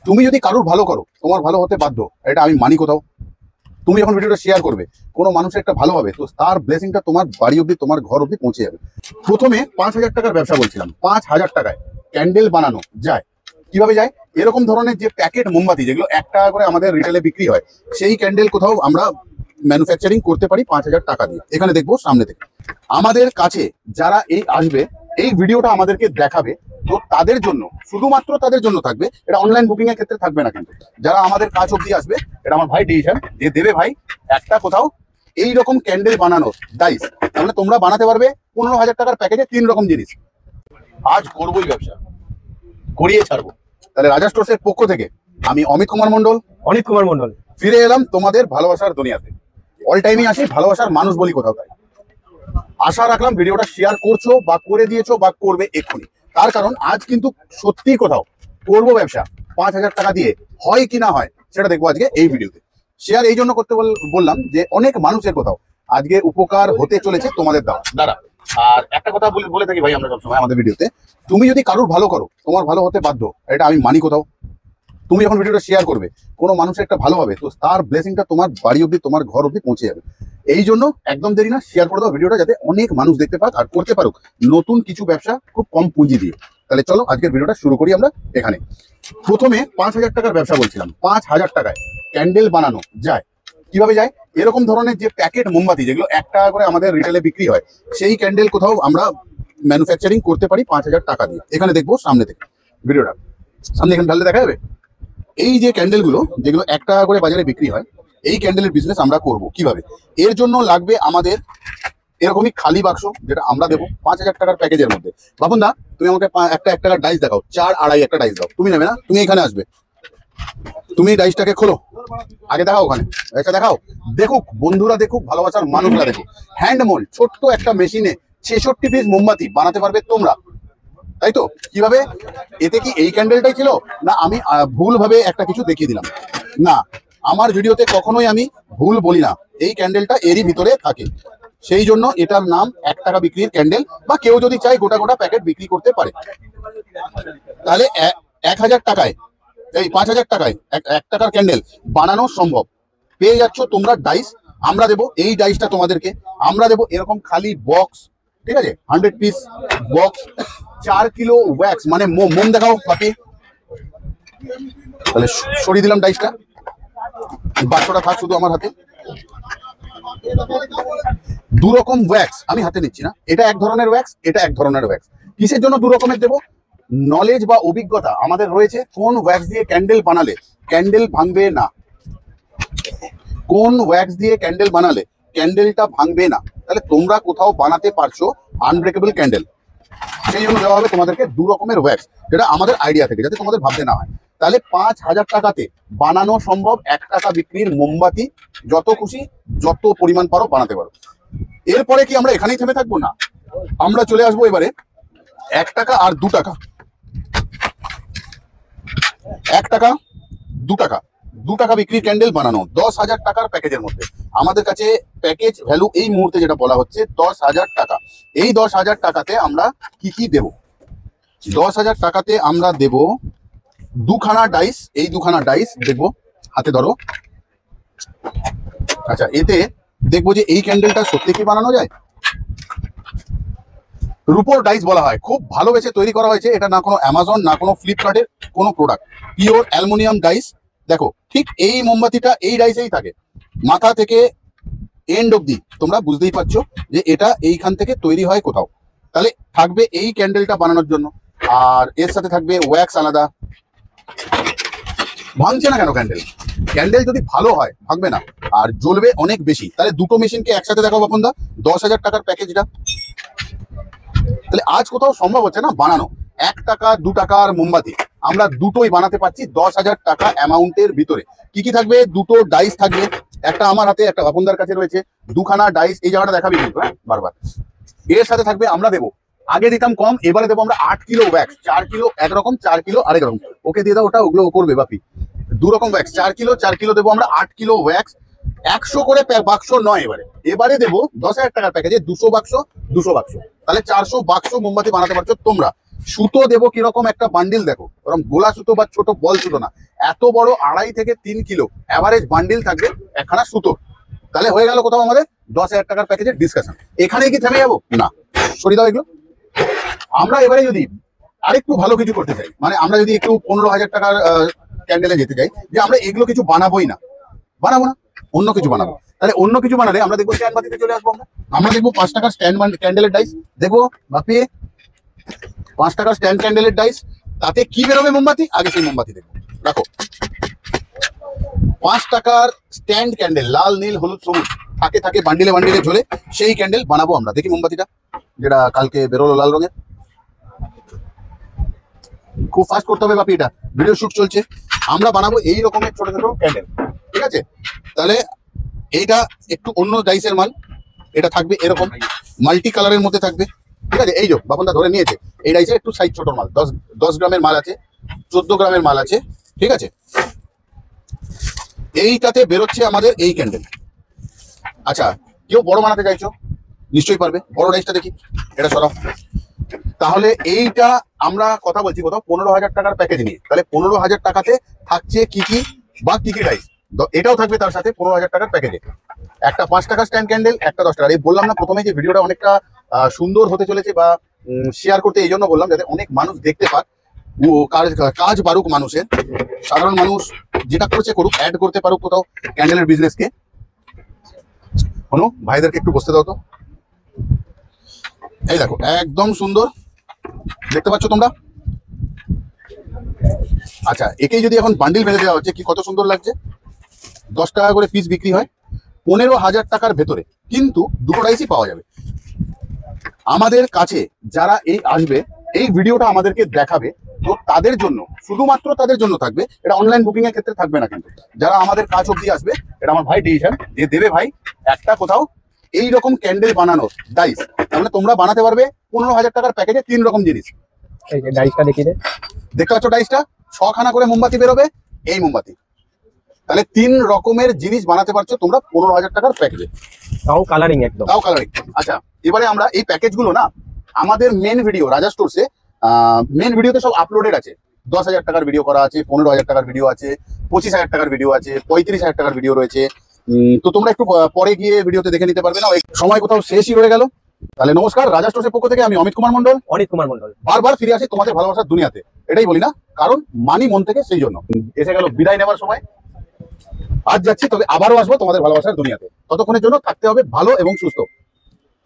তুমি যদি কারোর ভালো করো তোমার ভালো হতে বাধ্য, এটা আমি মানি কোথাও। তুমি যখন ভিডিওটা শেয়ার করবে কোনো মানুষের একটা ভালো হবে, তো তার ব্লেসিংটা তোমার বাড়ি অব্দি তোমার ঘর অব্দি পৌঁছে যাবে। প্রথমে 5,000 টাকার ব্যবসা বলছিলাম, 5,000 টাকায় ক্যান্ডেল বানানো যায়। কিভাবে যায়? এরকম ধরনের যে প্যাকেট মোমবাতি যেগুলো 1 টাকা করে আমাদের রিটেলে বিক্রি হয়, সেই ক্যান্ডেল কোথাও আমরা ম্যানুফ্যাকচারিং করতে পারি 5,000 টাকা দিয়ে। এখানে দেখবো সামনে থেকে আমাদের কাছে যারা এই আসবে, এই ভিডিওটা আমাদেরকে দেখাবে, তো তাদের জন্য, শুধুমাত্র তাদের জন্য থাকবে। এটা অনলাইন বুকিং এর ক্ষেত্রে থাকবে না, কিন্তু যারা আমাদের কাজ অব্দি আসবে, এটা আমার ভাই ডিসিশন যে দেবে ভাই একটা কোথাও এই রকম ক্যান্ডেল বানানো ডাইস। তাহলে তোমরা বানাতে পারবে 15,000 টাকার প্যাকেজে 3 রকম জিনিস। আজ করবোই ব্যবসা, করিয়ে ছাড়বো। তাহলে রাজা স্টোর্সের পক্ষ থেকে আমি অমিত কুমার মন্ডল ফিরে এলাম তোমাদের ভালোবাসার দুনিয়াতে। অল টাইমই আসি, ভালোবাসার মানুষ বলি কোথাও তাই। আশা রাখলাম ভিডিওটা শেয়ার করছো বা করে দিয়েছো বা করবে এক্ষুনি। তার কারণ আজ কিন্তু সত্যি কোথাও করবো ব্যবসা 5,000 টাকা দিয়ে, হয় কি না হয় সেটা দেখবো আজকে এই ভিডিওতে। শেয়ার এই জন্য করতে বললাম যে অনেক মানুষের কোথাও আজকে উপকার হতে চলেছে তোমাদের দ্বারা। আর একটা কথা বলে থাকি ভাই আমরা সবসময় আমাদের ভিডিওতে, তুমি যদি কারোর ভালো করো তোমার ভালো হতে বাধ্য, এটা আমি মানি কোথাও। তুমি যখন ভিডিওটা শেয়ার করবে কোনো মানুষের একটা ভালো হবে, তো তার ব্লেসিংটা তোমার বাড়ি অব্দি তোমার ঘর অব্দি পৌঁছে যাবে। এই জন্য একদম দেরি না, শেয়ার করে দাও ভিডিওটা, যাতে অনেক মানুষ দেখতে পাক আর করতে পারুক নতুন কিছু ব্যবসা খুব কম পুঁজি দিয়ে। তাহলে চলো আজকের ভিডিওটা শুরু করি আমরা এখানে। প্রথমে 5,000 টাকার ব্যবসা বলছিলাম, 5,000 টাকায় ক্যান্ডেল বানানো যায়। কিভাবে যায়? এরকম ধরনের যে প্যাকেট মোমবাতি যেগুলো 1 টাকা করে আমাদের রিটেলে বিক্রি হয়, সেই ক্যান্ডেল কোথাও আমরা ম্যানুফ্যাকচারিং করতে পারি 5,000 টাকা দিয়ে। এখানে দেখবো সামনে থেকে ভিডিওটা, সামনে এখানে ঢাললে দেখা যাবে। এই যে ক্যান্ডেলগুলো যেগুলো 1 টাকা করে বাজারে বিক্রি হয়, এই ক্যান্ডেলের বিজনেস আমরা করব কিভাবে? এর জন্য লাগবে আমাদের এরকমই খালি বাক্স, যেটা আমরা দেবো 5,000 টাকার প্যাকেজের মধ্যে। বাবন দা, তুমি আমাকে একটা 1 টাকার ডাইস দেখাও, 4 2.5 একটা ডাইস দাও। তুমি নেবে না, তুমি এখানে আসবে, তুমি ডাইসটাকে খোলো, আগে দেখাও, ওখানে ডাইসটা দেখাও, দেখুক বন্ধুরা, দেখুক ভালোবাসার মানুষরা দেখুক। হ্যান্ড মোল্ড ছোট্ট একটা মেশিনে 66 পিস মোমবাতি বানাতে পারবে তোমরা, তাই তো? কিভাবে? এতে কি এই ক্যান্ডেলটাই ছিল না আমি ভুলভাবে একটা কিছু দেখিয়ে দিলাম? না, আমার ভিডিওতে কখনোই আমি ভুল বলি না, এই ক্যান্ডেলটা এরই ভিতরে থাকে। সেই জন্য এটার নাম 1 টাকা বিক্রির ক্যান্ডেল, বা কেউ যদি চায় গোটা গোটা প্যাকেট বিক্রি করতে পারে। তাহলে 1,000 টাকায়, এই 5,000 টাকায় 1 টাকার ক্যান্ডেল বানানো সম্ভব। পেয়ে যাচ্ছ তোমরা ডাইস, আমরা দেবো এই ডাইসটা তোমাদেরকে, আমরা দেবো এরকম খালি বক্স, ঠিক আছে? 100 পিস বক্স, 4 কিলো ওয়্যাক্স, মানে মোম দেখাও বাকি। তাহলে সরিয়ে দিলাম ডাইসটা, বাক্সটা থাক শুধু আমার হাতে। 2 রকম ওয়্যাক্স আমি হাতে নিচ্ছি না, এটা 1 ধরনের ওয়্যাক্স, এটা 1 ধরনের ওয়্যাক্স। কিসের জন্য 2 রকমের দেবো? নলেজ বা অভিজ্ঞতা আমাদের রয়েছে কোন ওয়্যাক্স দিয়ে ক্যান্ডেল বানালে ক্যান্ডেল ভাঙবে না, কোন ওয়্যাক্স দিয়ে ক্যান্ডেল বানালে ক্যান্ডেলটা ভাঙবে না। তাহলে তোমরা কোথাও বানাতে পারছো আনব্রেকেবল ক্যান্ডেল, সেই জন্য দেওয়া হবে তোমাদেরকে 2 রকমের ওয়্যাক্স, যেটা আমাদের আইডিয়া থেকে, যাতে তোমাদের ভাবতে না হয়। তাহলে 5,000 টাকাতে বানানো সম্ভব 1 টাকা বিক্রির মোমবাতি, যত খুশি যত পরিমাণ পারো বানাতে পারো। এরপরে কি আমরা এখানেই থেমে থাকবো? না, আমরা চলে আসবো এবারে 1 টাকা আর 2 টাকা। 1 টাকা 2 টাকা, 2 টাকা বিক্রির ক্যান্ডেল বানানো 10,000 টাকার প্যাকেজের মধ্যে। আমাদের কাছে প্যাকেজ ভ্যালু এই মুহূর্তে যেটা বলা হচ্ছে 10,000 টাকা। এই 10,000 টাকাতে আমরা কি কি দেব? 10,000 টাকাতে আমরা দেব 2খানা ডাইস। এই 2খানা ডাইস দেখবো, হাতে ধরো। আচ্ছা, এতে দেখবো যে এই ক্যান্ডেলটা সত্যি কি বানানো যায়। রুপোর ডাইস বলা হয়, খুব ভালোবেসে তৈরি করা হয়েছে। এটা না কোনো অ্যামাজন না কোনো ফ্লিপকার্টের কোনো প্রোডাক্ট, পিওর অ্যালুমিনিয়াম ডাইস। দেখো ঠিক এই মোমবাতিটা এই ডাইসেই থাকে, মাথা থেকে এন্ড অব্দি তোমরা বুঝতেই পারছো যে এটা এইখান থেকে তৈরি হয় কোথাও। তাহলে থাকবে এই ক্যান্ডেলটা বানানোর জন্য, আর এর সাথে থাকবে ওয়্যাক্স আলাদা। ভাঙছে না কেন ক্যান্ডেল? ক্যান্ডেল যদি ভালো হয় ভাঙবে না, আর জ্বলবে অনেক বেশি। তাহলে দুটো মেশিনকে একসাথে দেখো বাপন দা, 10,000 টাকার প্যাকেজটা। তাহলে আজ কোথাও সম্ভব হচ্ছে না বানানো 1 টাকা 2 টাকার মোমবাতি, আমরা দুটোই বানাতে পারছি 10,000 টাকা অ্যামাউন্টের ভিতরে। কি কি থাকবে? 2টো ডাইস থাকবে, একটা আমার হাতে, একটা বাপনদার কাছে রয়েছে। 2খানা ডাইস, এই জায়গাটা দেখাবি কিন্তু বারবার। এর সাথে থাকবে, আমরা দেবো, আগে দিতাম কম, এবারে দেবো আমরা 8 কিলো ওয়্যাক্স। 4 কিলো একরকম, 4 কিলো আরেক রকম। ওকে দিয়ে দাও ওটা, ওগুলো করবে বাপি। 2 রকম ওয়্যাক্স, 4 কিলো দেবো আমরা, 8 কিলো ওয়্যাক্স। 100 করে বাক্স নয়, এবারে দেবো 10,000 টাকার প্যাকেজে 200 বাক্স, 200 বাক্স। তাহলে 400 বাক্স মোমবাতি বানাতে পারছো তোমরা। সুতো দেবো কিরকম একটা বান্ডিল দেখো, ওরকম গোলা সুতো বা ছোট বল সুতো না, এত বড় 2.5 থেকে 3 কিলো অ্যাভারেজ বান্ডিল থাকবে একখানা সুতো। তাহলে হয়ে গেল কোথাও আমাদের 10,000 টাকার প্যাকেজের ডিসকাশন। এখানেই কি থেমে যাবো? না, সরিয়ে দাও এগুলো। আমরা এবারে যদি আরেকটু ভালো কিছু করতে চাই, মানে আমরা যদি একটু 15,000 টাকার ক্যান্ডেলে যেতে চাই, যে আমরা এগুলো কিছু বানাবোই না, বানাবো না, অন্য কিছু বানাবো, তাহলে অন্য কিছু বানালে আমরা দেখবো স্ট্যান্ড বাতিতে চলে আসবো। আমরা দেখবো 5 টাকার স্ট্যান্ড ক্যান্ডেলের ডাইস দেখবো বাপিয়ে, 5 টাকার স্ট্যান্ড ক্যান্ডেলের ডাইস, তাতে কি বেরোবে মোমবাতি, আগে সেই মোমবাতি দেখবো। রাখো 5 টাকার স্ট্যান্ড ক্যান্ডেল, লাল নীল হলুদ সবুজ থাকে থাকে বান্ডিলে বান্ডিলে ঝোলে, সেই ক্যান্ডেল বানাবো আমরা। দেখি মোমবাতিটা যেটা কালকে বেরোলো লাল রঙের, খুব ফাস্ট করতে হবে বাপি, এটা ভিডিও শুট চলছে। আমরা বানাবো এই রকমের ছোট ছোট ক্যান্ডেল, ঠিক আছে? তাহলে এইটা একটু অন্য ডাইসের মাল, এটা থাকবে এরকম মাল্টি কালারের মধ্যে থাকবে, ঠিক আছে? এই যে বাপনদা ধরে নিয়েছে, এই ডাইসের একটু সাইজ ছোট মাল, 10 গ্রামের মাল আছে, 14 গ্রামের মাল আছে, ঠিক আছে? এইটাতে বেরোচ্ছে আমাদের এই ক্যান্ডেল। আচ্ছা, কেউ বড় বানাতে চাইছো, নিশ্চয়ই পারবে। বড় ডাইসটা দেখি, এটা সরাও। তাহলে এইটা আমরা কথা বলছি কোথাও 15,000 টাকার প্যাকেজ নিয়ে, তাহলে 15,000 টাকাতে থাকছে কি কি বা কি কি ডাইস, এটাও থাকবে তার সাথে 15,000 টাকার প্যাকেজে। একটা 5 টাকা স্ট্যান্ড ক্যান্ডেল, একটা 10 টাকার। এই বললাম না প্রথমে যে ভিডিওটা অনেকটা সুন্দর হতে চলেছে বা শেয়ার করতে, এই জন্য বললাম যাতে অনেক মানুষ দেখতে পাক, ও কাজ বাড়ুক মানুষের, সাধারণ মানুষ যেটা করছে করুক, অ্যাড করতে পারুক কোথাও ক্যান্ডেলের বিজনেসকে। কোনো ভাইদেরকে একটু বসতে দাও তো। এই দেখো একদম সুন্দর, দেখতে পাচ্ছ তোমরা? আচ্ছা, একেই যদি এখন বান্ডিল বেঁধে দেওয়া হচ্ছে, কি কত সুন্দর লাগছে। 10 টাকা করে পিস বিক্রি হয়, 15,000 টাকার ভেতরে কিন্তু দুটো ডাইসই পাওয়া যাবে। আমাদের কাছে যারা এই আসবে, এই ভিডিওটা আমাদেরকে দেখাবে, তো তাদের জন্য, শুধুমাত্র তাদের জন্য থাকবে, এটা অনলাইন বুকিং এর ক্ষেত্রে থাকবে না। কিন্তু যারা আমাদের কাজ অব্দি আসবে, এটা আমার ভাই ডিসিশন, যে দেবে ভাই একটা কোথাও এইরকম ক্যান্ডেল বানানোর ডাইস, তাহলে তোমরা বানাতে পারবে 15,000 টাকার প্যাকেজে 3 রকম জিনিস। এই যে ডাইসটা দেখিয়ে দে, দেখতে পাচ্ছ ডাইসটা, 6খানা করে মোমবাতি বেরোবে, এই মোমবাতি। তাহলে 3 রকমের জিনিস বানাতে পারছো তোমরা 15,000 টাকার প্যাকেজে, তাও কালারিং একদম। তাও কালারিং। আচ্ছা, এবারে আমরা এই প্যাকেজগুলো না আমাদের মেন ভিডিও রাজা স্টোরসে, মেন ভিডিওতে সব আপলোডেড আছে। 10,000 টাকার ভিডিও করা আছে, 15,000 টাকার ভিডিও আছে, 25,000 টাকার ভিডিও আছে, 35,000 টাকার ভিডিও রয়েছে। তো তোমরা একটু পরে গিয়ে ভিডিওতে দেখে নিতে পারবে না, সময় কোথাও শেষই হয়ে গেল। তাহলে নমস্কার, রাজা স্টোরসের পক্ষ থেকে আমি অমিত কুমার মন্ডল, অনিত কুমার মন্ডল, বারবার ফিরে আসি তোমাদের ভালোবাসার দুনিয়াতে। এটাই বলি না, কারণ মানি মন থেকে, সেই জন্য এসে গেল বিদায় নেওয়ার সময়। আজ যাচ্ছি, তবে আবারও আসবো তোমাদের ভালোবাসার দুনিয়াতে। ততক্ষণের জন্য থাকতে হবে ভালো এবং সুস্থ।